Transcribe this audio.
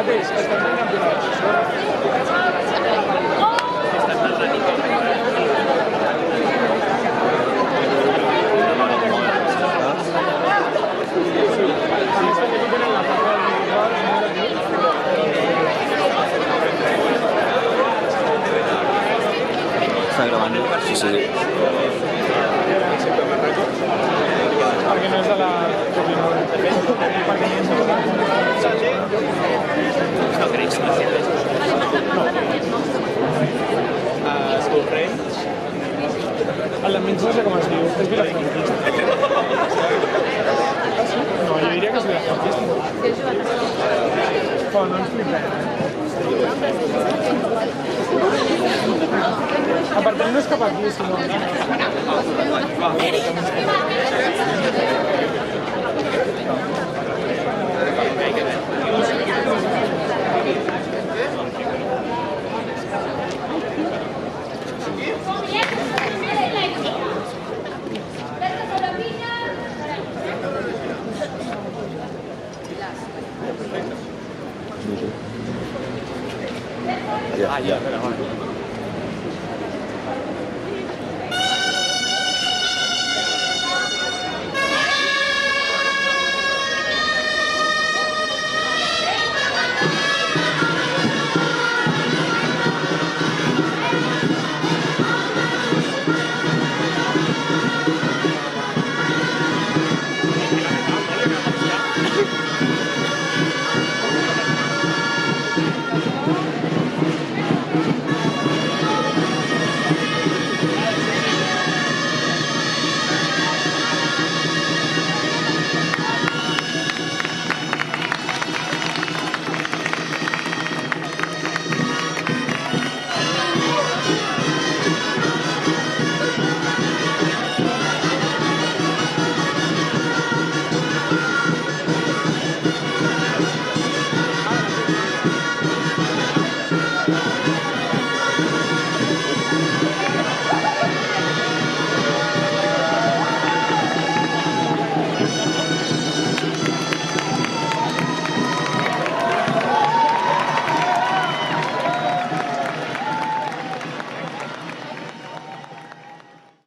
mateix, estem fent campionats. Està gravant? Sí, sí. Perquè no és de la... Perquè no és de la... School Friends. El d'enmig no sé com es diu, és Vilafranquista. No, jo diria que és Vilafranquista. Però no ens flipem. Apartem no és cap aquí, sinó... Ja.